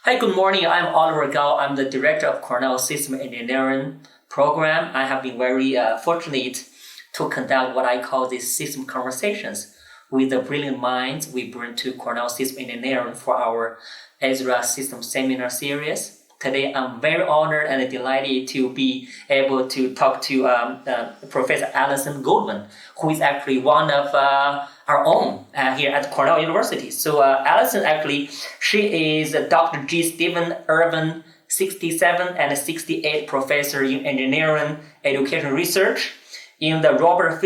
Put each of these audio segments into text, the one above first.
Hi, good morning. I'm Oliver Gao. I'm the director of Cornell System Engineering program. I have been very fortunate to conduct what I call these system conversations with the brilliant minds we bring to Cornell System Engineering for our Ezra System Seminar Series. Today, I'm very honored and delighted to be able to talk to Professor Allison Godwin, who is actually one of our own here at Cornell University. So Allison, actually, she is Dr. G. Stephen Irwin 67 and 68 professor in engineering education research in the Robert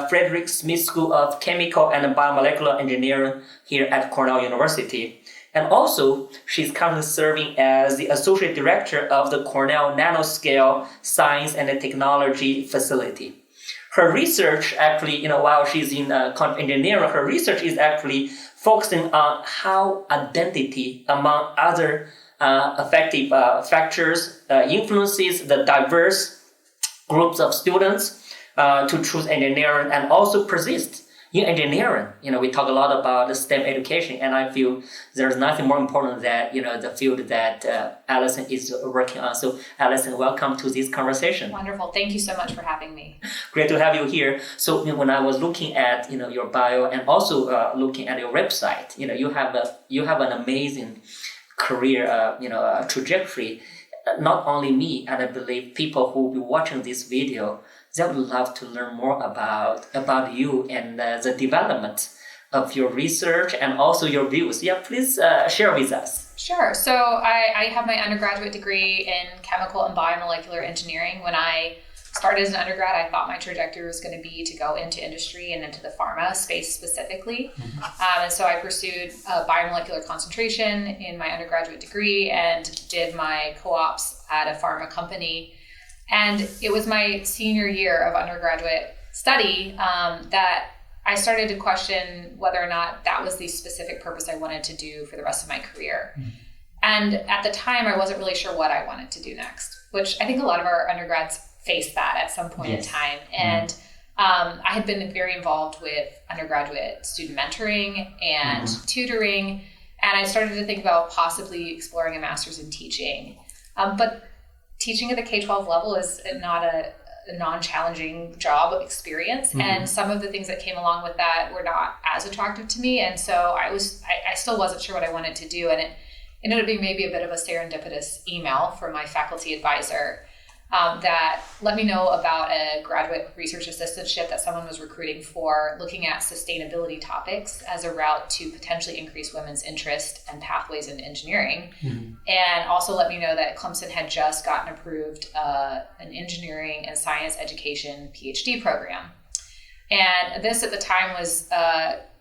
Frederick Smith School of Chemical and Biomolecular Engineering here at Cornell University. And also, she's currently serving as the Associate Director of the Cornell NanoScale Science and Technology Facility. Her research actually, while she's in engineering, her research is actually focusing on how identity, among other affective factors, influences the diverse groups of students to choose engineering and also persist in engineering. We talk a lot about the STEM education, and I feel there's nothing more important than the field that Allison is working on. So, Allison, welcome to this conversation. Wonderful. Thank you so much for having me. Great to have you here. So, when I was looking at your bio and also looking at your website, you have an amazing career trajectory. Not only me, and I believe people who will be watching this video, they would love to learn more about you and the development of your research and also your views. Yeah, please share with us. Sure. So I have my undergraduate degree in chemical and biomolecular engineering. When I started as an undergrad, I thought my trajectory was going to be to go into industry and into the pharma space specifically. Mm-hmm. And so I pursued biomolecular concentration in my undergraduate degree and did my co-ops at a pharma company. And it was my senior year of undergraduate study that I started to question whether or not that was the specific purpose I wanted to do for the rest of my career. Mm. And at the time, I wasn't really sure what I wanted to do next, which I think a lot of our undergrads face that at some point in time. And I had been very involved with undergraduate student mentoring and tutoring, and I started to think about possibly exploring a master's in teaching. But teaching at the K-12 level is not a non-challenging job experience. Mm-hmm. And some of the things that came along with that were not as attractive to me. And so I still wasn't sure what I wanted to do. And it ended up being maybe a bit of a serendipitous email from my faculty advisor that let me know about a graduate research assistantship that someone was recruiting for, looking at sustainability topics as a route to potentially increase women's interest and pathways in engineering. Mm-hmm. And also let me know that Clemson had just gotten approved an engineering and science education Ph.D. program. And this at the time was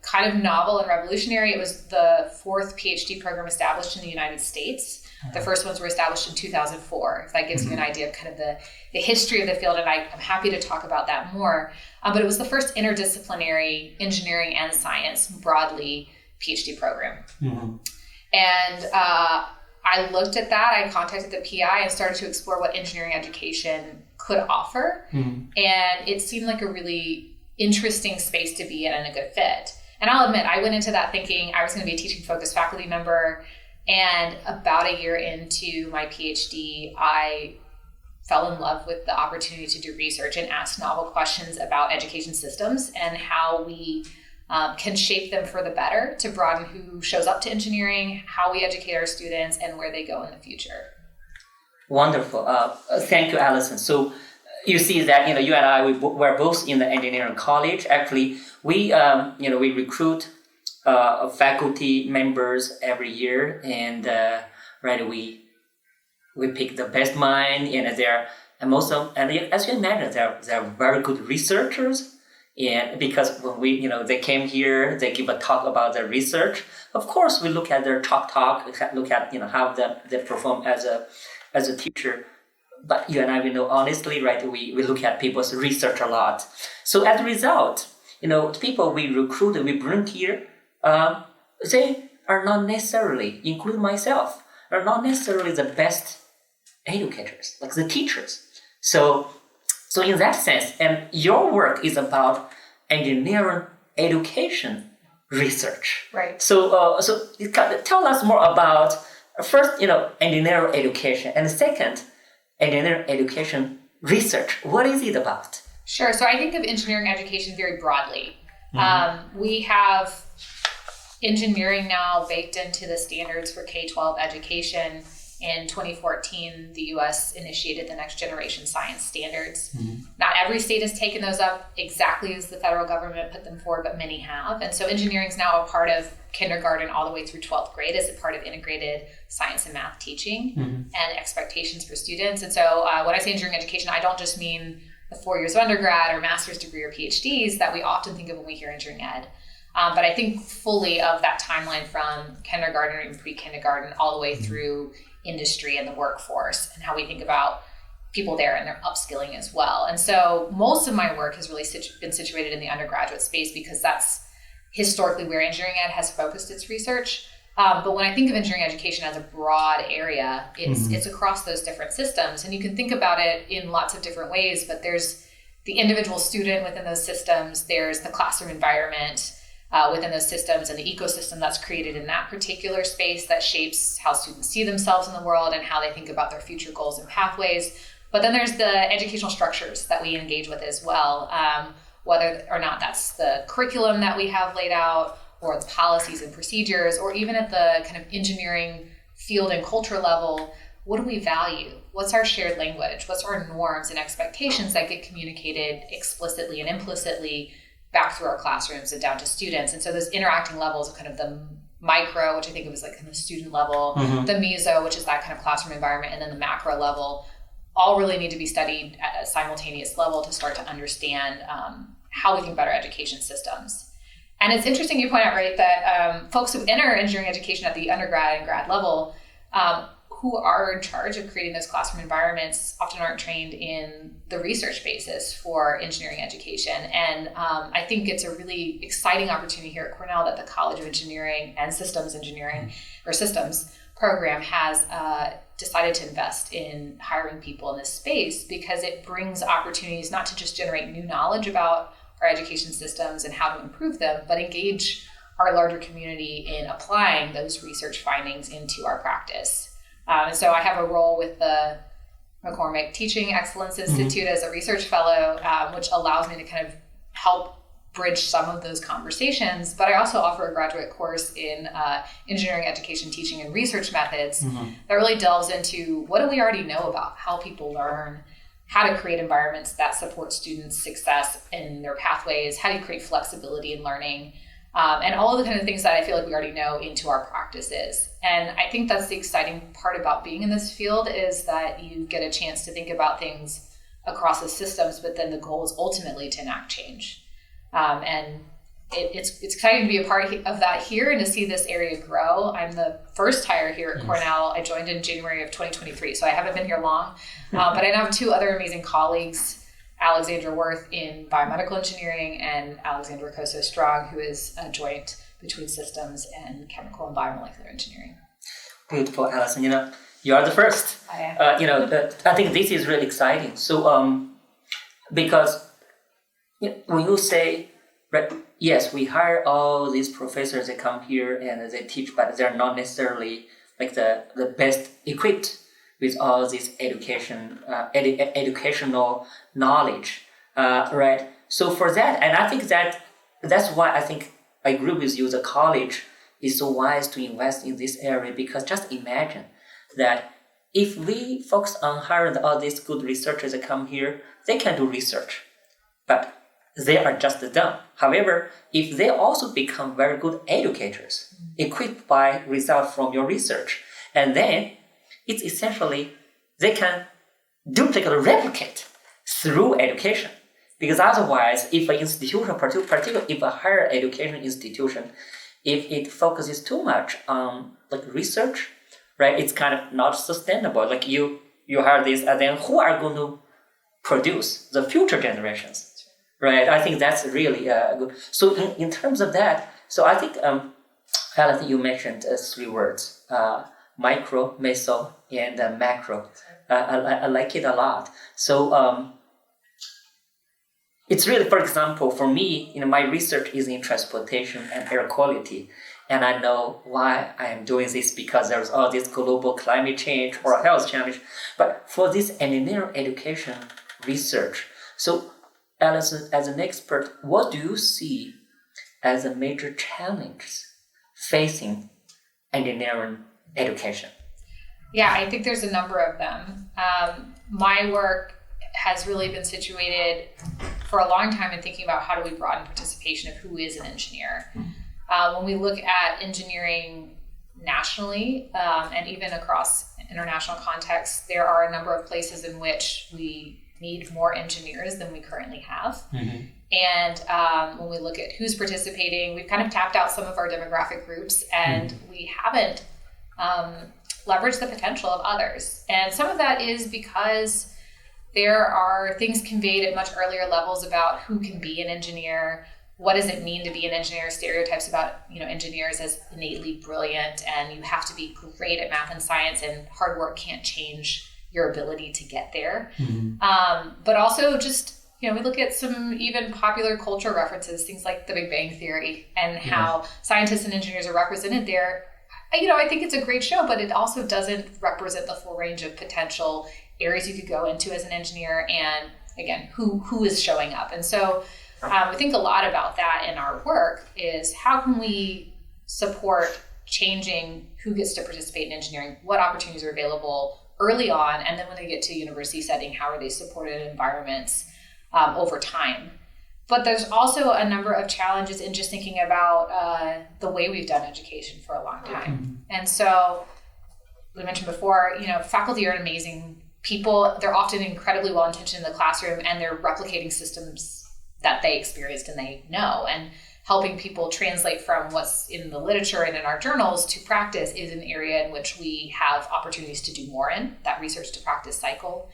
kind of novel and revolutionary. It was the fourth Ph.D. program established in the United States. The first ones were established in 2004, if that gives you an idea of kind of the history of the field, and I'm happy to talk about that more. But it was the first interdisciplinary engineering and science, broadly, PhD program. Mm-hmm. And I looked at that, I contacted the PI and started to explore what engineering education could offer. Mm-hmm. And it seemed like a really interesting space to be in and a good fit. And I'll admit, I went into that thinking I was going to be a teaching-focused faculty member. And about a year into my PhD, I fell in love with the opportunity to do research and ask novel questions about education systems and how we can shape them for the better to broaden who shows up to engineering, how we educate our students, and where they go in the future. Wonderful. Thank you, Allison. So you see that you and I we're both in the engineering college. Actually, we recruit faculty members every year, and we pick the best mind, and most of, and as you imagine, they're very good researchers, and because when they came here, they give a talk about their research. Of course, we look at their talk, look at how they perform as a teacher. But you and I, we know honestly, we look at people's research a lot. So as a result, people we recruit and we bring here, they are not necessarily, including myself, are not necessarily the best educators, like the teachers. So in that sense, and your work is about engineering education research. Right. So tell us more about first, engineering education, and second, engineering education research. What is it about? Sure. So I think of engineering education very broadly. We have engineering now baked into the standards for K-12 education. In 2014, the U.S. initiated the Next Generation Science Standards. Not every state has taken those up exactly as the federal government put them forward, but many have. And so engineering is now a part of kindergarten all the way through 12th grade as a part of integrated science and math teaching and expectations for students. And so when I say engineering education, I don't just mean the 4 years of undergrad or master's degree or PhDs that we often think of when we hear engineering ed. But I think fully of that timeline from kindergarten and pre-kindergarten all the way through industry and the workforce, and how we think about people there and their upskilling as well. And so most of my work has really been situated in the undergraduate space because that's historically where engineering ed has focused its research. But when I think of engineering education as a broad area, it's across those different systems. And you can think about it in lots of different ways, but there's the individual student within those systems, there's the classroom environment within those systems and the ecosystem that's created in that particular space that shapes how students see themselves in the world and how they think about their future goals and pathways. But then there's the educational structures that we engage with as well, whether or not that's the curriculum that we have laid out or the policies and procedures, or even at the kind of engineering field and culture level, what do we value? What's our shared language? What's our norms and expectations that get communicated explicitly and implicitly back through our classrooms and down to students? And so those interacting levels of kind of the micro, which I think of as like kind of student level, the meso, which is that kind of classroom environment, and then the macro level, all really need to be studied at a simultaneous level to start to understand how we think about our education systems. And it's interesting you point out, right, that folks who enter engineering education at the undergrad and grad level, who are in charge of creating those classroom environments, often aren't trained in the research basis for engineering education. And I think it's a really exciting opportunity here at Cornell that the College of Engineering and Systems Engineering, or Systems program, has decided to invest in hiring people in this space, because it brings opportunities not to just generate new knowledge about our education systems and how to improve them, but engage our larger community in applying those research findings into our practice. And so I have a role with the McCormick Teaching Excellence Institute as a research fellow, which allows me to kind of help bridge some of those conversations. But I also offer a graduate course in engineering education teaching and research methods that really delves into what do we already know about how people learn, how to create environments that support students' success in their pathways, how do you create flexibility in learning, and all of the kind of things that I feel like we already know into our practices. And I think that's the exciting part about being in this field, is that you get a chance to think about things across the systems, but then the goal is ultimately to enact change. And it's exciting to be a part of that here and to see this area grow. I'm the first hire here at Cornell. I joined in January of 2023, so I haven't been here long. But I now have two other amazing colleagues, Alexandra Worth in Biomolecular Engineering and Alexandra Koso-Strong, who is a joint between systems and chemical and biomolecular engineering. Beautiful, Allison. You are the first. I am. I think this is really exciting. So, because when you say, right, yes, we hire all these professors that come here and they teach, but they're not necessarily like the best equipped with all this educational knowledge, right? So for that, and I think that's why I think I agree with you, the college is so wise to invest in this area, because just imagine that if we focus on hiring all these good researchers that come here, they can do research, but they are just dumb. However, if they also become very good educators, equipped by results from your research, and then it's essentially they can duplicate or replicate through education. Because otherwise, if an institution, particularly if a higher education institution, if it focuses too much on like research, right, it's kind of not sustainable. Like you hire this, and then who are going to produce the future generations? Right, I think that's really good. So in terms of that, so I think, Allison, you mentioned three words, micro, meso, and macro. I like it a lot. So it's really, for example, for me, my research is in transportation and air quality. And I know why I am doing this, because there's all this global climate change or health challenge. But for this engineering education research, so Allison, as an expert, what do you see as the major challenges facing engineering education? Yeah, I think there's a number of them. My work has really been situated for a long time in thinking about how do we broaden participation of who is an engineer. When we look at engineering nationally and even across international contexts, there are a number of places in which we need more engineers than we currently have. Mm-hmm. And when we look at who's participating, we've kind of tapped out some of our demographic groups, and we haven't leveraged the potential of others. And some of that is because there are things conveyed at much earlier levels about who can be an engineer. What does it mean to be an engineer? Stereotypes about engineers as innately brilliant, and you have to be great at math and science, and hard work can't change your ability to get there. Mm-hmm. But also just we look at some even popular culture references, things like the Big Bang Theory, and how scientists and engineers are represented there. I think it's a great show, but it also doesn't represent the full range of potential areas you could go into as an engineer, and again, who is showing up. And so we think a lot about that in our work, is how can we support changing who gets to participate in engineering, what opportunities are available early on, and then when they get to university setting, how are they supported in environments over time. But there's also a number of challenges in just thinking about the way we've done education for a long time. Mm-hmm. And so we mentioned before, faculty are amazing people. They're often incredibly well-intentioned in the classroom, and they're replicating systems that they experienced and they know, and helping people translate from what's in the literature and in our journals to practice is an area in which we have opportunities to do more in that research to practice cycle.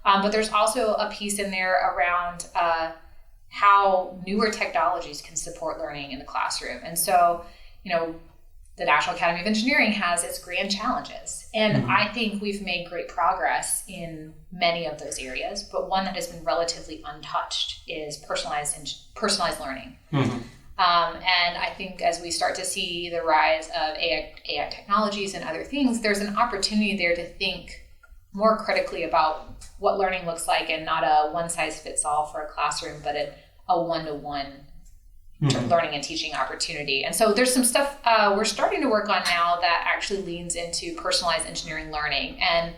But there's also a piece in there around how newer technologies can support learning in the classroom. And so, the National Academy of Engineering has its grand challenges. And I think we've made great progress in many of those areas, but one that has been relatively untouched is personalized learning. Mm-hmm. And I think as we start to see the rise of AI technologies and other things, there's an opportunity there to think more critically about what learning looks like, and not a one-size-fits-all for a classroom, but a one-to-one learning and teaching opportunity. And so there's some stuff we're starting to work on now that actually leans into personalized engineering learning. And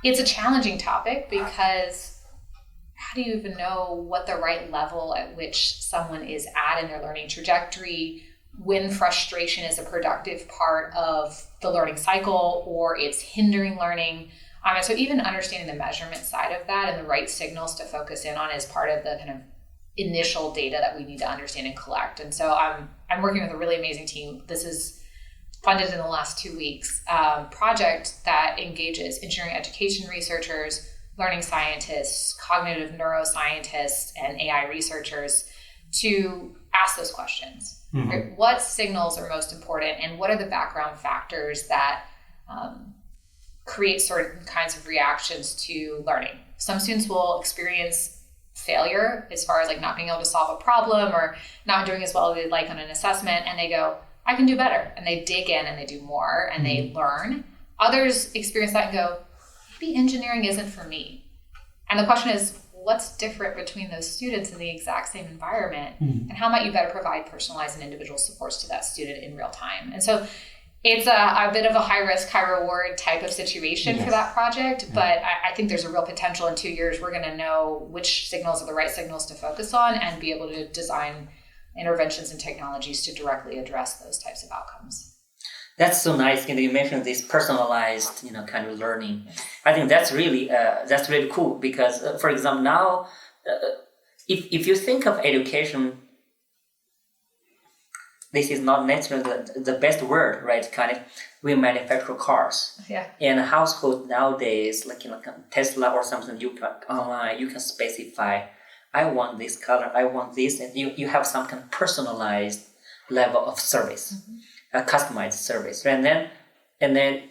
it's a challenging topic, because how do you even know what the right level at which someone is at in their learning trajectory, when frustration is a productive part of the learning cycle or it's hindering learning? And so even understanding the measurement side of that and the right signals to focus in on is part of the kind of initial data that we need to understand and collect. And so I'm working with a really amazing team. This is funded in the last 2 weeks, project that engages engineering education researchers, learning scientists, cognitive neuroscientists, and AI researchers to ask those questions. Mm-hmm. Right? What signals are most important, and what are the background factors that create certain kinds of reactions to learning? Some students will experience failure as far as like not being able to solve a problem or not doing as well as they'd like on an assessment, and they go, I can do better, and they dig in and they do more and they learn. Others experience that and go, maybe engineering isn't for me. And the question is, what's different between those students in the exact same environment, and how might you better provide personalized and individual supports to that student in real time? And so it's a bit of a high risk, high reward type of situation for that project, but I think there's a real potential in 2 years. We're going to know which signals are the right signals to focus on and be able to design interventions and technologies to directly address those types of outcomes. That's so nice. You mentioned this personalized, kind of learning. I think that's really cool, because, for example, now, if you think of education, this is not necessarily the best word, right? Kind of, we manufacture cars. Yeah. And a household nowadays, like Tesla or something, you can online, you can specify, I want this color, I want this, and you have some kind of personalized level of service, a customized service. And then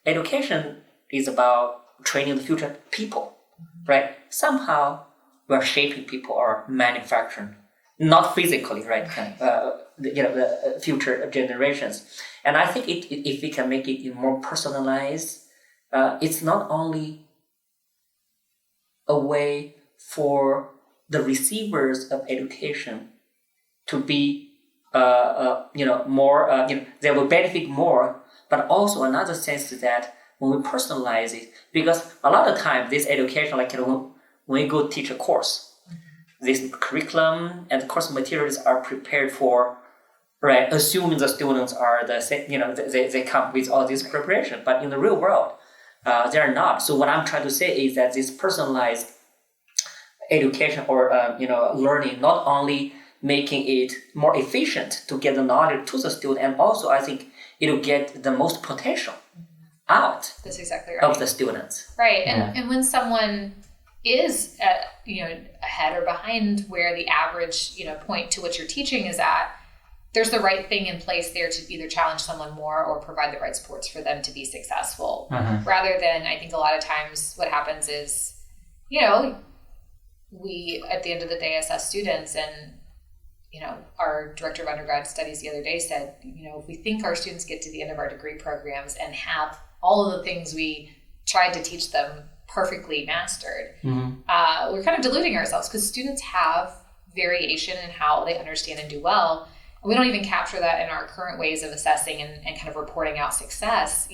education is about training the future people, right? Somehow we're shaping people or manufacturing. not physically, right? The future generations. And I think if we can make it more personalized, it's not only a way for the receivers of education to be, more, they will benefit more, but also another sense is that when we personalize it, because a lot of times this education, when we go teach a course, this curriculum and course materials are prepared for, right, assuming the students are the same, they come with all this preparation, but in the real world, they're not. So what I'm trying to say is that this personalized education or learning not only making it more efficient to get the knowledge to the student, and also I think it'll get the most potential out. That's exactly right. Of the students. Right, and when someone is ahead or behind where the average point to which you're teaching is at, there's the right thing in place there to either challenge someone more or provide the right supports for them to be successful. Rather than, I think a lot of times what happens is, we at the end of the day assess students, and our director of undergrad studies the other day said, if we think our students get to the end of our degree programs and have all of the things we tried to teach them perfectly mastered, we're kind of deluding ourselves, because students have variation in how they understand and do well. And we don't even capture that in our current ways of assessing and kind of reporting out success.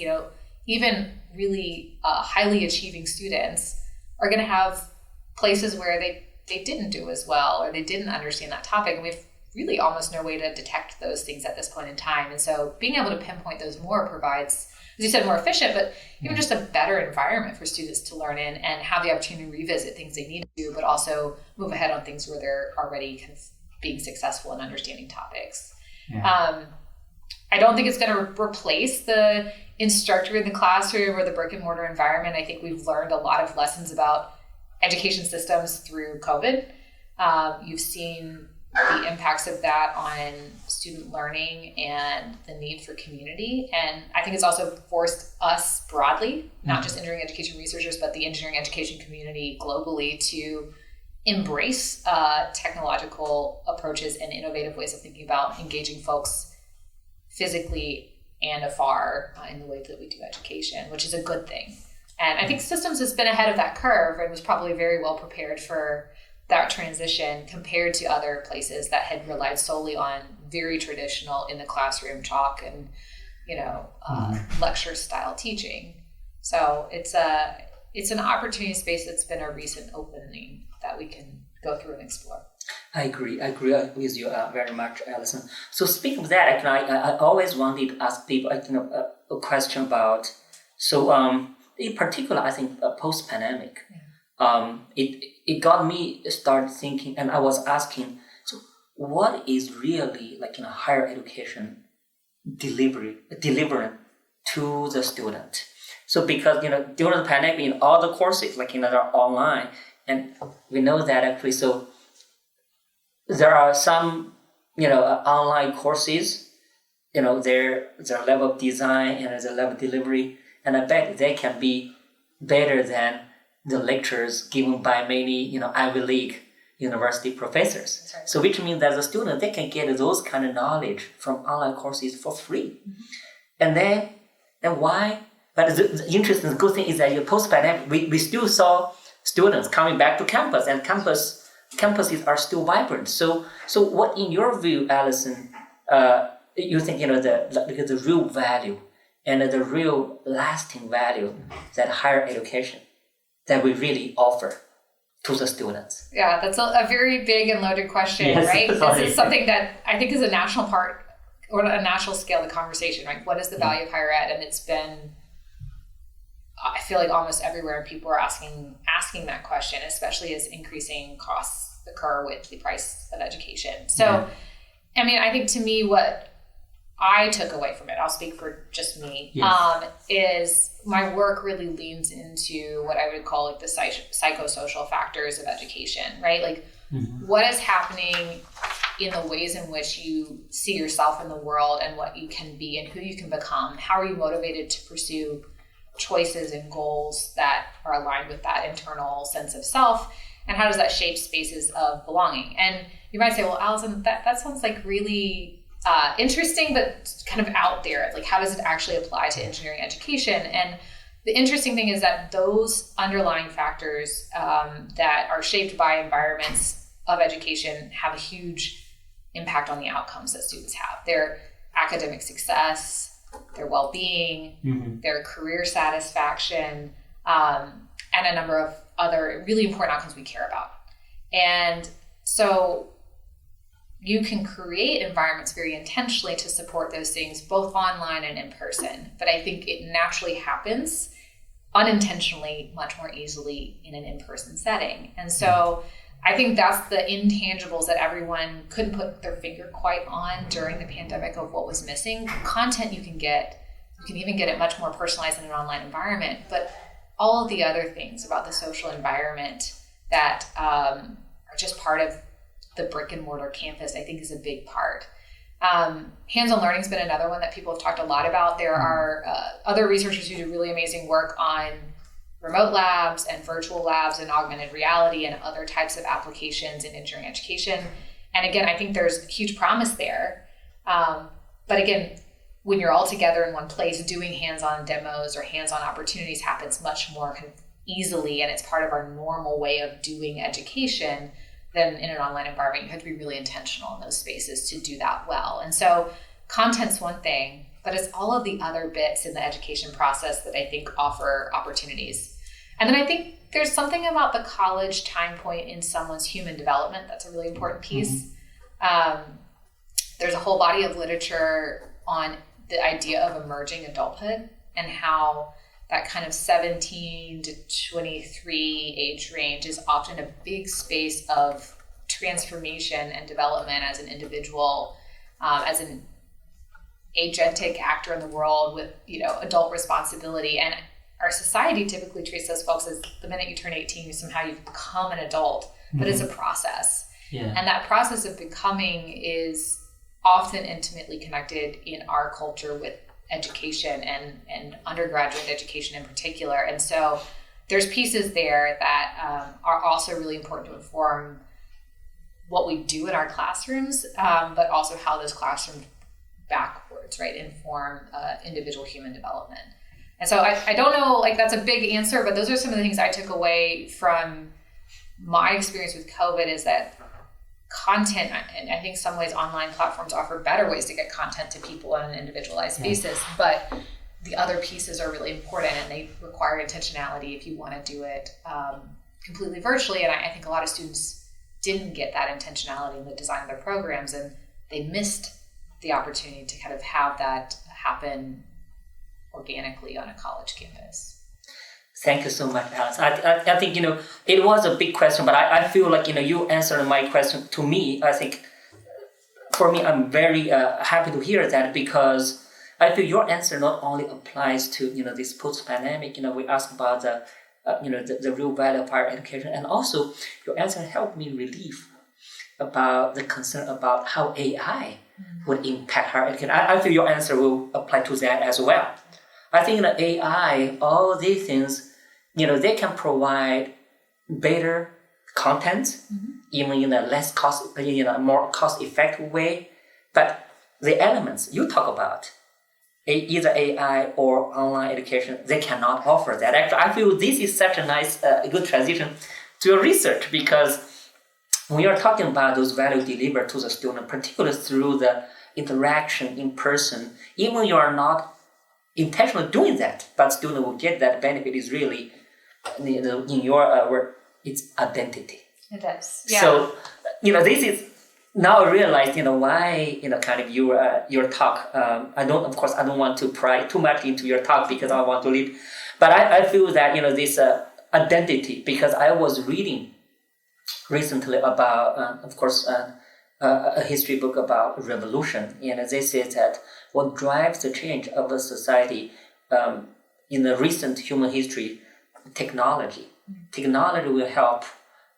Even really highly achieving students are going to have places where they didn't do as well, or they didn't understand that topic. And we have really almost no way to detect those things at this point in time. And so being able to pinpoint those more provides, as you said, more efficient, but even just a better environment for students to learn in and have the opportunity to revisit things they need to do, but also move ahead on things where they're already kind of being successful in understanding topics. I don't think it's going to replace the instructor in the classroom or the brick and mortar environment. I think we've learned a lot of lessons about education systems through COVID. You've seen the impacts of that on student learning and the need for community. And I think it's also forced us broadly, not just engineering education researchers, but the engineering education community globally, to embrace technological approaches and innovative ways of thinking about engaging folks physically and afar in the way that we do education, which is a good thing. And I think systems has been ahead of that curve and was probably very well prepared for that transition compared to other places that had relied solely on very traditional in the classroom chalk and lecture style teaching. So it's an opportunity space that's been a recent opening that we can go through and explore. I agree with you very much, Allison. So speaking of that, I always wanted to ask people a question about, in particular, I think post-pandemic, it got me start thinking, and I was asking, so what is really higher education delivering to the student? So because during the pandemic, in all the courses they're online, and we know that actually, so there are some online courses, their level of design and their level of delivery, and I bet they can be better than the lectures given by many Ivy League university professors. Right. So which means that the student, they can get those kind of knowledge from online courses for free. And then why? But the interesting good thing is that post-pandemic, we still saw students coming back to campus, and campuses are still vibrant. So what, in your view, Allison, you think the real value and the real lasting value that higher education that we really offer to the students? Yeah, that's a very big and loaded question, yes, right? This is something that I think is a national part or a national scale of the conversation, right? What is the value of higher ed? And it's been, I feel like almost everywhere people are asking that question, especially as increasing costs occur with the price of education. So, I mean, I think to me, what I took away from it, I'll speak for just me, yes, is my work really leans into what I would call the psychosocial factors of education, right? What is happening in the ways in which you see yourself in the world and what you can be and who you can become. How are you motivated to pursue choices and goals that are aligned with that internal sense of self? and how does that shape spaces of belonging? And you might say, well, Allison, that sounds like really interesting, but kind of out there. Like, how does it actually apply to engineering education? And the interesting thing is that those underlying factors that are shaped by environments of education have a huge impact on the outcomes that students have. Their academic success, their well-being, their career satisfaction, and a number of other really important outcomes we care about. And so you can create environments very intentionally to support those things, both online and in person. But I think it naturally happens unintentionally much more easily in an in-person setting. And so I think that's the intangibles that everyone couldn't put their finger quite on during the pandemic of what was missing. Content you can even get it much more personalized in an online environment, but all of the other things about the social environment that are just part of the brick and mortar campus, I think is a big part. Hands-on learning has been another one that people have talked a lot about. There are other researchers who do really amazing work on remote labs and virtual labs and augmented reality and other types of applications in engineering education. And again, I think there's huge promise there. But again, when you're all together in one place, doing hands-on demos or hands-on opportunities happens much more kind of easily, and it's part of our normal way of doing education than in an online environment. You have to be really intentional in those spaces to do that well. And so content's one thing, but it's all of the other bits in the education process that I think offer opportunities. And then I think there's something about the college time point in someone's human development that's a really important piece. There's a whole body of literature on the idea of emerging adulthood and how that kind of 17 to 23 age range is often a big space of transformation and development as an individual, as an agentic actor in the world with, adult responsibility. And our society typically treats those folks as the minute you turn 18, somehow you become an adult, but it's a process. Yeah. And that process of becoming is often intimately connected in our culture with education and undergraduate education in particular. And so there's pieces there that are also really important to inform what we do in our classrooms, but also how those classrooms backwards, right, inform individual human development. And so I don't know, that's a big answer, but those are some of the things I took away from my experience with COVID is that content, and I think some ways online platforms offer better ways to get content to people on an individualized basis, but the other pieces are really important and they require intentionality if you want to do it completely virtually. And I think a lot of students didn't get that intentionality in the design of their programs, and they missed the opportunity to kind of have that happen organically on a college campus. Thank you so much, Alice. I think, it was a big question, but I feel like, you answered my question to me. I think for me, I'm very happy to hear that, because I feel your answer not only applies to, this post-pandemic, we asked about the real value of higher education, and also your answer helped me relieve about the concern about how AI would impact higher education. I feel your answer will apply to that as well. I think the AI, all these things, they can provide better content, even in a less more cost-effective way. But the elements you talk about, either AI or online education, they cannot offer that. Actually, I feel this is such a nice, good transition to your research, because when you're talking about those values delivered to the student, particularly through the interaction in person, even when you are not intentionally doing that, but student will get that benefit, is really, in your word, it's identity. It is. Yeah. So, this is, now I realize, why, kind of your talk, I don't want to pry too much into your talk because I want to leave, but I feel that, this identity, because I was reading recently about, a history book about revolution, and they say that what drives the change of a society in the recent human history, technology. Technology will help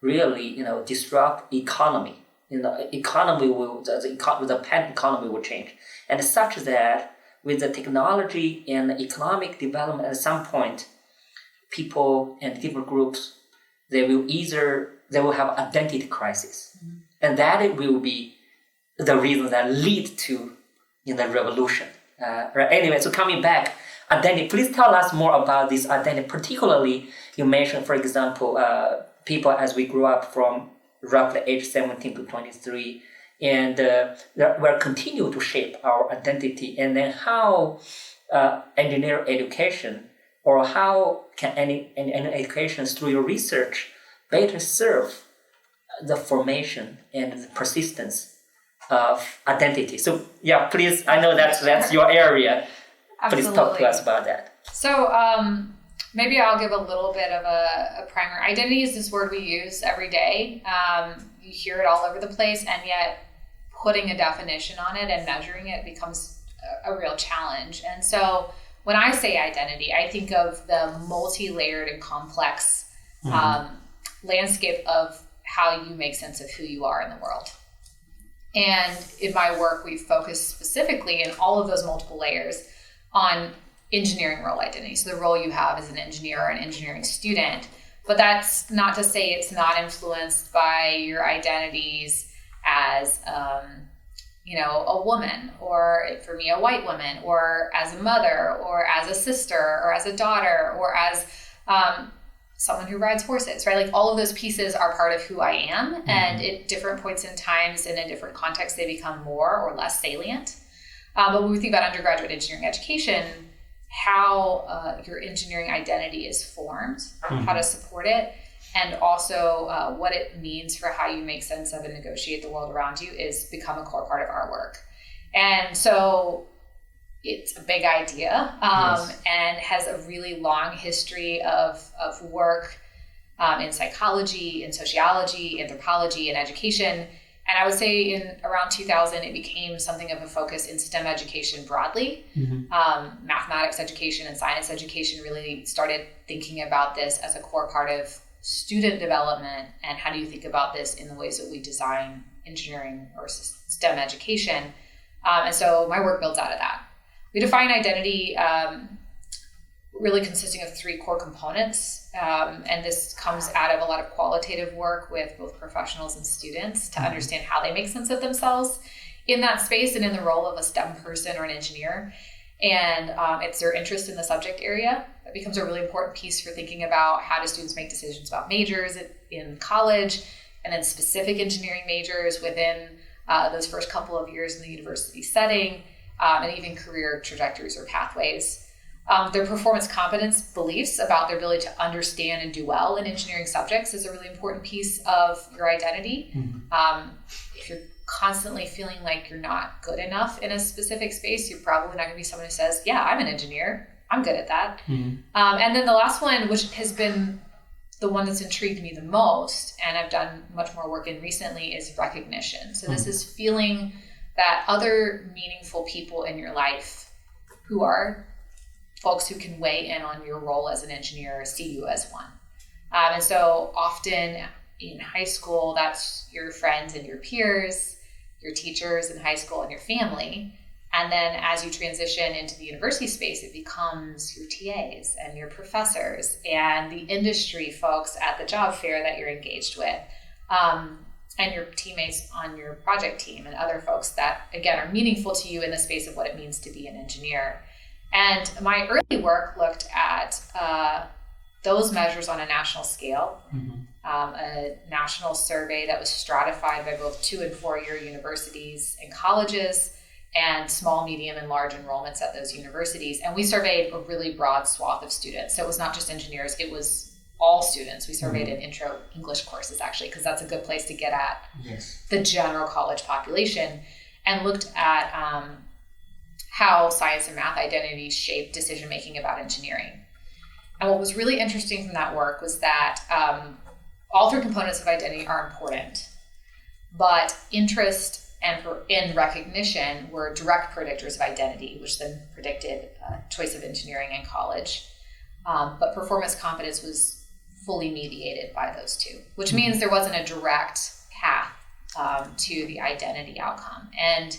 really, disrupt economy. Economy will, the patent economy will change. And such that with the technology and economic development, at some point, people and different groups, they will have identity crisis. Mm-hmm. And that will be the reason that lead to revolution. Right? Anyway, so coming back, identity, please tell us more about this identity. Particularly, you mentioned, for example, people as we grew up from roughly age 17 to 23, and will continue to shape our identity. And then how engineer education, or how can any education through your research better serve the formation and the persistence of identity. So yeah, please, I know that's your area. Absolutely. Please talk to us about that. So maybe I'll give a little bit of a primer. Identity is this word we use every day. You hear it all over the place, and yet putting a definition on it and measuring it becomes a real challenge. And so when I say identity, I think of the multi-layered and complex landscape of how you make sense of who you are in the world. And in my work, we focus specifically in all of those multiple layers on engineering role identity. So the role you have as an engineer or an engineering student. But that's not to say it's not influenced by your identities as a woman, or for me, a white woman, or as a mother, or as a sister, or as a daughter, or as someone who rides horses, right? Like all of those pieces are part of who I am. Mm-hmm. And at different points in times and in different contexts, they become more or less salient. But when we think about undergraduate engineering education, how your engineering identity is formed, mm-hmm. how to support it, and also what it means for how you make sense of and negotiate the world around you is become a core part of our work. And so it's a big idea and has a really long history of work in psychology, in sociology, anthropology, and education. And I would say in around 2000, it became something of a focus in STEM education broadly. Mm-hmm. Mathematics education and science education really started thinking about this as a core part of student development, and how do you think about this in the ways that we design engineering or STEM education. And so my work builds out of that. We define identity really consisting of three core components, and this comes out of a lot of qualitative work with both professionals and students to understand how they make sense of themselves in that space and in the role of a STEM person or an engineer. And it's their interest in the subject area that becomes a really important piece for thinking about how do students make decisions about majors in college, and then specific engineering majors within those first couple of years in the university setting, and even career trajectories or pathways. Their performance competence beliefs about their ability to understand and do well in engineering subjects is a really important piece of your identity. Mm-hmm. If you're constantly feeling like you're not good enough in a specific space, you're probably not going to be someone who says, yeah, I'm an engineer, I'm good at that. Mm-hmm. And then the last one, which has been the one that's intrigued me the most, and I've done much more work in recently, is recognition. So this is feeling that other meaningful people in your life who are folks who can weigh in on your role as an engineer see you as one. And so often in high school, that's your friends and your peers, your teachers in high school, and your family. And then as you transition into the university space, it becomes your TAs and your professors and the industry folks at the job fair that you're engaged with, and your teammates on your project team and other folks that, again, are meaningful to you in the space of what it means to be an engineer. And my early work looked at those measures on a national scale, a national survey that was stratified by both 2- and 4-year universities and colleges, and small, medium, and large enrollments at those universities. And we surveyed a really broad swath of students. So it was not just engineers, it was all students. We surveyed in intro English courses, actually, because that's a good place to get at the general college population, and looked at how science and math identities shape decision-making about engineering. And what was really interesting from that work was that all three components of identity are important, but interest and recognition were direct predictors of identity, which then predicted choice of engineering in college. But performance competence was fully mediated by those two, which means there wasn't a direct path to the identity outcome. And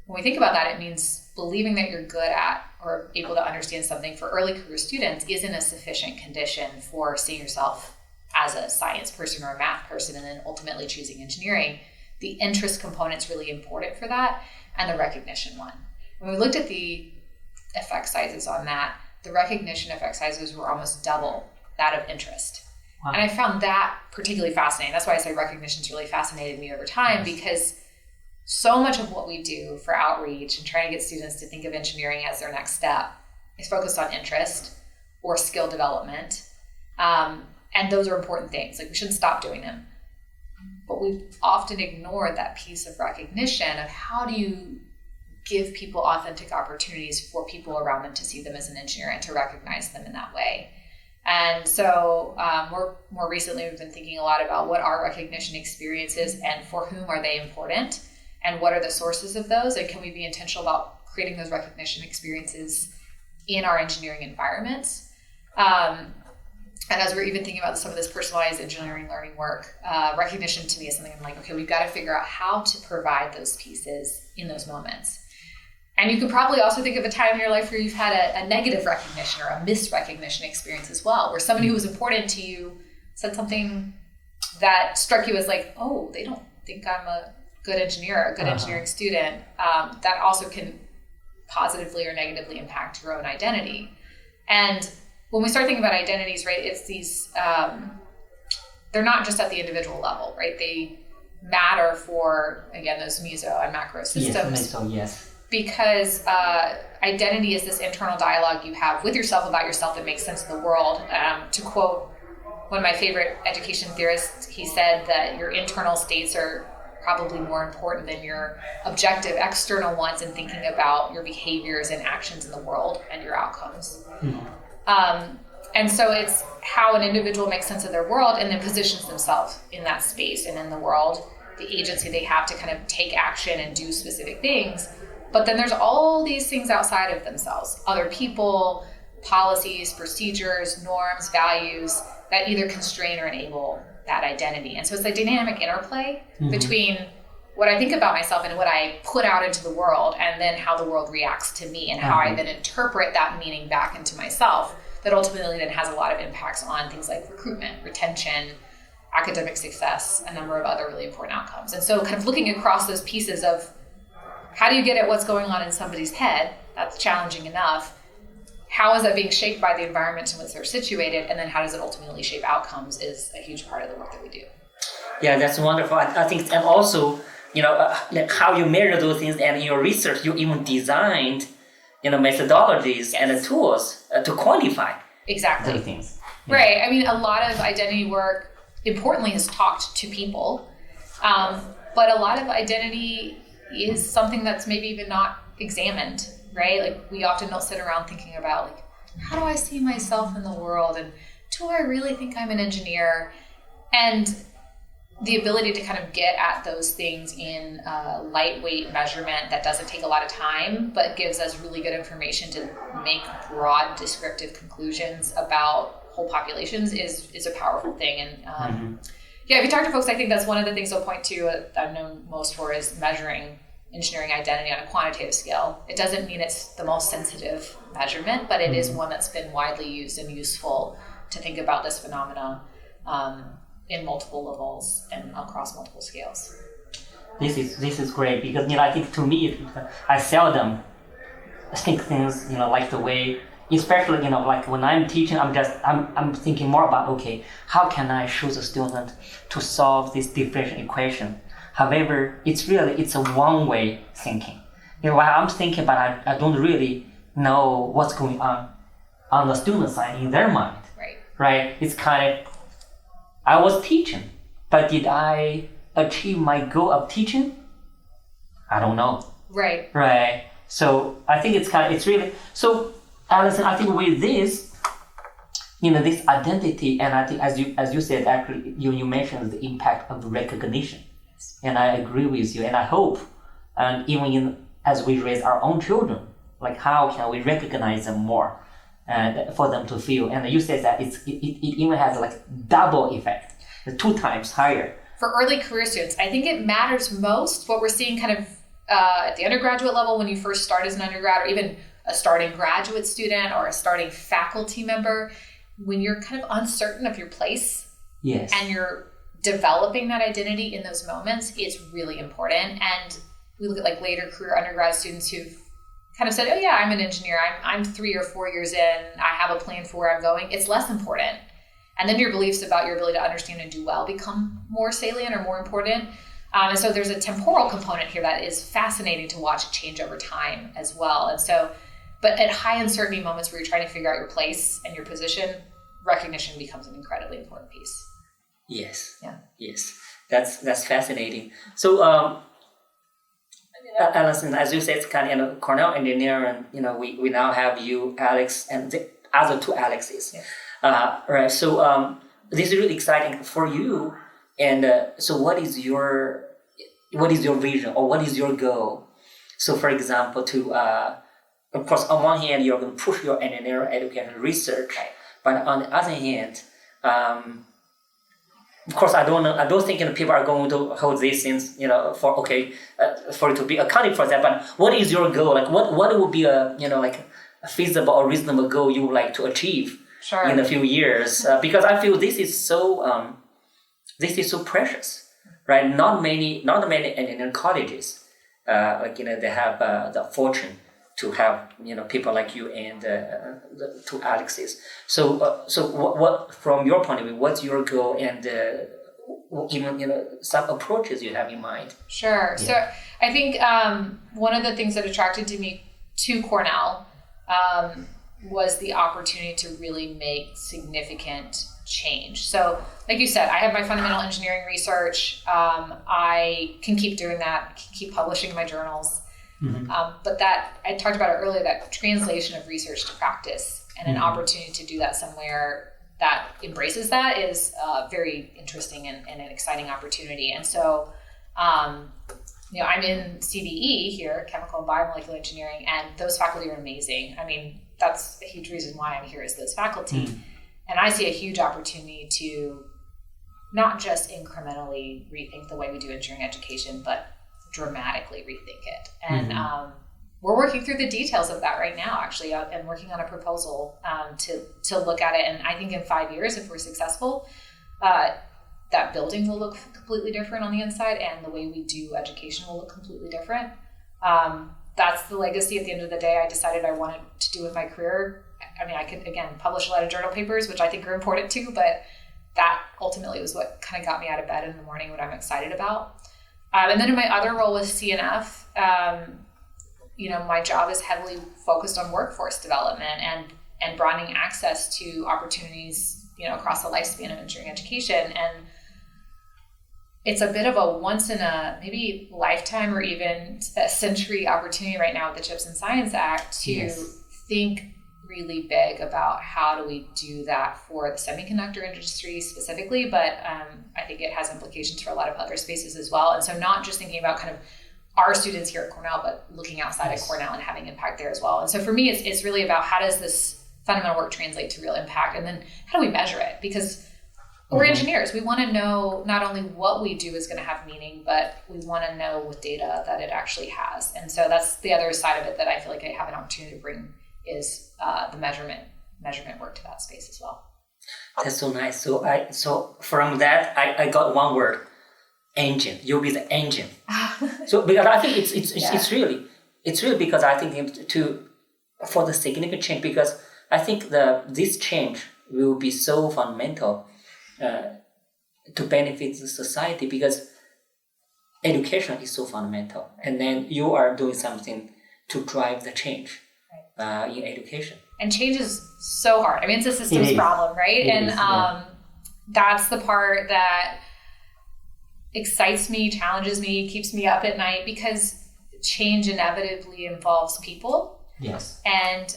when we think about that, it means believing that you're good at or able to understand something for early career students isn't a sufficient condition for seeing yourself as a science person or a math person and then ultimately choosing engineering, the interest component's really important for that, and the recognition one. When we looked at the effect sizes on that, the recognition effect sizes were almost double that of interest. Wow. And I found that particularly fascinating. That's why I say recognition's really fascinated me over time, because so much of what we do for outreach and trying to get students to think of engineering as their next step is focused on interest or skill development. And those are important things. Like, we shouldn't stop doing them. But we've often ignored that piece of recognition of how do you give people authentic opportunities for people around them to see them as an engineer and to recognize them in that way. And so more recently, we've been thinking a lot about what are recognition experiences and for whom are they important, and what are the sources of those, and can we be intentional about creating those recognition experiences in our engineering environments. And as we're even thinking about some of this personalized engineering learning work, recognition to me is something I'm like, okay, we've got to figure out how to provide those pieces in those moments. And you could probably also think of a time in your life where you've had a negative recognition or a misrecognition experience as well, where somebody who was important to you said something that struck you as like, oh, they don't think I'm a good engineer, a good engineering student. That also can positively or negatively impact your own identity. And when we start thinking about identities, right, it's these, they're not just at the individual level, right? They matter for, again, those meso and macro systems. Yes. Because identity is this internal dialogue you have with yourself about yourself that makes sense of the world. To quote one of my favorite education theorists, he said that your internal states are probably more important than your objective external ones in thinking about your behaviors and actions in the world and your outcomes. Mm-hmm. And so it's how an individual makes sense of their world and then positions themselves in that space and in the world, the agency they have to kind of take action and do specific things. But then there's all these things outside of themselves, other people, policies, procedures, norms, values that either constrain or enable that identity. And so it's a dynamic interplay between what I think about myself and what I put out into the world, and then how the world reacts to me and how I then interpret that meaning back into myself, that ultimately then has a lot of impacts on things like recruitment, retention, academic success, a number of other really important outcomes. And so kind of looking across those pieces of how do you get at what's going on in somebody's head, that's challenging enough. How is that being shaped by the environment in which they're situated, and then how does it ultimately shape outcomes is a huge part of the work that we do. Yeah, that's wonderful. I think, and also, like how you measure those things, and in your research, you even designed, methodologies and tools to quantify exactly those things. Right. I mean, a lot of identity work, importantly, has talked to people, but a lot of identity is something that's maybe even not examined, right? Like, we often don't sit around thinking about, like, how do I see myself in the world, and do I really think I'm an engineer? And the ability to kind of get at those things in lightweight measurement that doesn't take a lot of time, but gives us really good information to make broad descriptive conclusions about whole populations is a powerful thing. And yeah, if you talk to folks, I think that's one of the things they'll point to, I've known most for, is measuring engineering identity on a quantitative scale. It doesn't mean it's the most sensitive measurement, but it is one that's been widely used and useful to think about this phenomena in multiple levels and across multiple scales. This is great, because I think to me, I seldom think things like the way, especially like when I'm teaching, I'm thinking more about, okay, how can I show the student to solve this differential equation? However, it's a one-way thinking. While I'm thinking, but I don't really know what's going on the student side in their mind. Right? It's kind of, I was teaching, but did I achieve my goal of teaching? I don't know. Right. So I think it's really, so Allison, I think with this, this identity, and I think as you said, actually, you mentioned the impact of recognition. And I agree with you, and I hope, and even as we raise our own children, like how can we recognize them more, and for them to feel. And you said that it even has like double effect, 2 times higher. For early career students, I think it matters most what we're seeing kind of at the undergraduate level when you first start as an undergrad, or even a starting graduate student or a starting faculty member, when you're kind of uncertain of your place Yes. and you're developing that identity in those moments, it's really important. And we look at like later career undergrad students who've kind of said, oh yeah, I'm an engineer. I'm 3 or 4 years in. I have a plan for where I'm going. It's less important. And then your beliefs about your ability to understand and do well become more salient or more important. And so there's a temporal component here that is fascinating to watch change over time as well. And so, but at high uncertainty moments where you're trying to figure out your place and your position, recognition becomes an incredibly important piece. Yes. Yeah. Yes. That's fascinating. So, Allison, as you said, it's kind of Cornell Engineering. We now have you, Alex, and the other 2 Alexes. Yeah. Right. So, this is really exciting for you. And so, what is your vision, or what is your goal? So, for example, of course, on one hand, you're going to push your engineering education research, right. But on the other hand, of course, I don't think people are going to hold these things, for it to be accounting for that. But what is your goal? Like, what would be a feasible or reasonable goal you would like to achieve in a few years? Because I feel this is so precious, right? Not many engineering colleges, they have the fortune to have people like you and the 2 Alexes. So what from your point of view, what's your goal, and even some approaches you have in mind? Sure. Yeah. So I think one of the things that attracted me to Cornell was the opportunity to really make significant change. So like you said, I have my fundamental engineering research. I can keep doing that, keep publishing in my journals. Mm-hmm. But that, I talked about it earlier, that translation of research to practice and an opportunity to do that somewhere that embraces that is very interesting and an exciting opportunity. And so, I'm in CBE here, Chemical and Biomolecular Engineering, and those faculty are amazing. I mean, that's a huge reason why I'm here is those faculty. Mm-hmm. And I see a huge opportunity to not just incrementally rethink the way we do engineering education, but dramatically rethink it. And we're working through the details of that right now, actually, and working on a proposal to look at it. And I think in 5 years, if we're successful, that building will look completely different on the inside, and the way we do education will look completely different. That's the legacy at the end of the day I decided I wanted to do with my career. I mean, I could, again, publish a lot of journal papers, which I think are important too, but that ultimately was what kind of got me out of bed in the morning, what I'm excited about. And then in my other role with CNF, my job is heavily focused on workforce development and broadening access to opportunities, across the lifespan of engineering education. And it's a bit of a once in a maybe lifetime or even a century opportunity right now with the CHIPS and Science Act to think really big about how do we do that for the semiconductor industry specifically, but I think it has implications for a lot of other spaces as well. And so not just thinking about kind of our students here at Cornell, but looking outside of Cornell and having impact there as well. And so for me, it's really about how does this fundamental work translate to real impact, and then how do we measure it? Because we're engineers. We want to know not only what we do is going to have meaning, but we want to know with data that it actually has. And so that's the other side of it that I feel like I have an opportunity to bring is the measurement work to that space as well. That's so nice. So from that, I got one word: engine. You'll be the engine. So because I think it's really because I think for the significant change, because I think this change will be so fundamental to benefit the society, because education is so fundamental, and then you are doing something to drive the change. In education. And change is so hard. I mean, it's a systems problem, right? That's the part that excites me, challenges me, keeps me up at night, because change inevitably involves people. Yes. And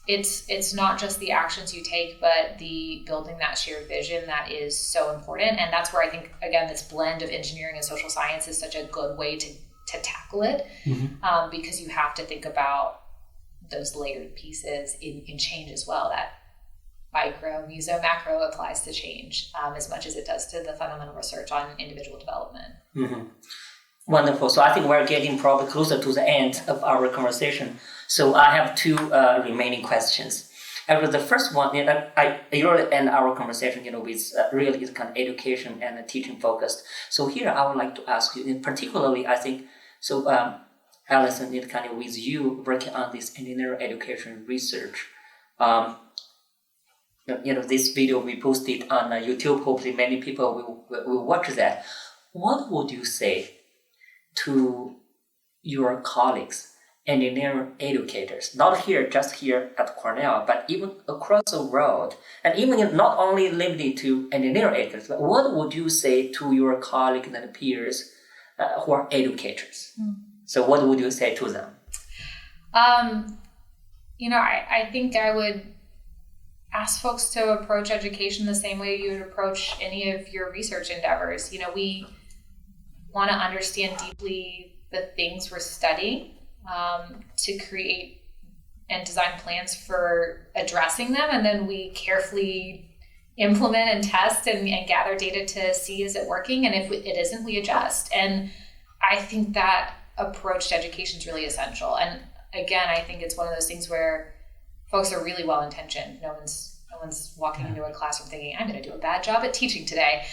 it's not just the actions you take, but the building that shared vision that is so important. And that's where I think, again, this blend of engineering and social science is such a good way to tackle it, because you have to think about those layered pieces in change as well. That micro, meso, macro applies to change as much as it does to the fundamental research on individual development. Mm-hmm. Wonderful. So I think we're getting probably closer to the end of our conversation. So I have 2 remaining questions. After the first one, I usually end our conversation, with really kind of education and teaching focused. So here I would like to ask you, and particularly, I think, so Allison, kind of with you working on this engineering education research, this video we posted on YouTube. Hopefully, many people will watch that. What would you say to your colleagues, engineering educators, not just here at Cornell, but even across the world, and even not only limited to engineering educators, but what would you say to your colleagues and peers who are educators? So what would you say to them? I think I would ask folks to approach education the same way you would approach any of your research endeavors. We want to understand deeply the things we're studying, to create and design plans for addressing them, and then we carefully implement and test and gather data to see is it working, and if it isn't, we adjust. And I think that approach to education is really essential. And again, I think it's one of those things where folks are really well intentioned. No one's walking into a classroom thinking, I'm going to do a bad job at teaching today.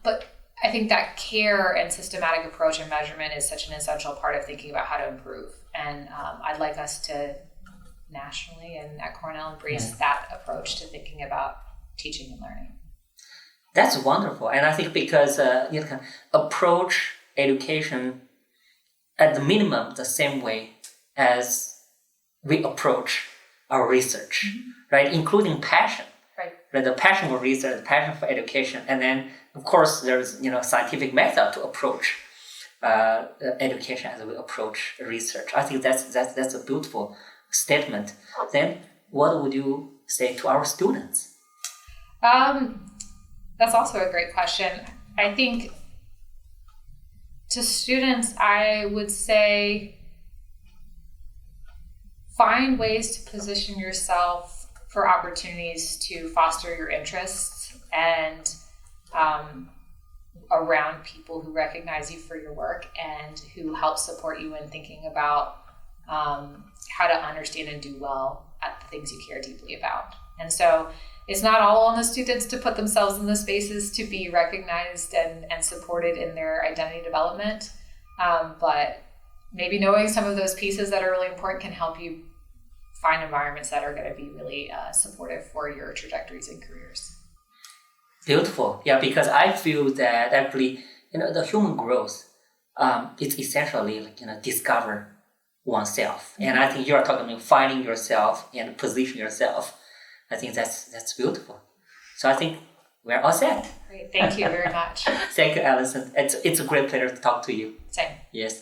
But I think that care and systematic approach and measurement is such an essential part of thinking about how to improve. And I'd like us to nationally and at Cornell embrace that approach to thinking about teaching and learning. That's wonderful. And I think because you can approach education at the minimum the same way as we approach our research, right? Including passion, right? The passion for research, the passion for education, and then of course there's scientific method to approach education as we approach research. I think that's a beautiful statement. Then what would you say to our students? That's also a great question. I think to students, I would say find ways to position yourself for opportunities to foster your interests and around people who recognize you for your work and who help support you in thinking about how to understand and do well at the things you care deeply about. And so it's not all on the students to put themselves in the spaces to be recognized and supported in their identity development. But maybe knowing some of those pieces that are really important can help you find environments that are going to be really supportive for your trajectories and careers. Beautiful. Yeah, because I feel that actually, the human growth is essentially discover oneself. And I think you are talking about finding yourself and position yourself. I think that's beautiful. So I think we're all set. Great. Thank you very much. Thank you, Allison. It's a great pleasure to talk to you. Same. Yes.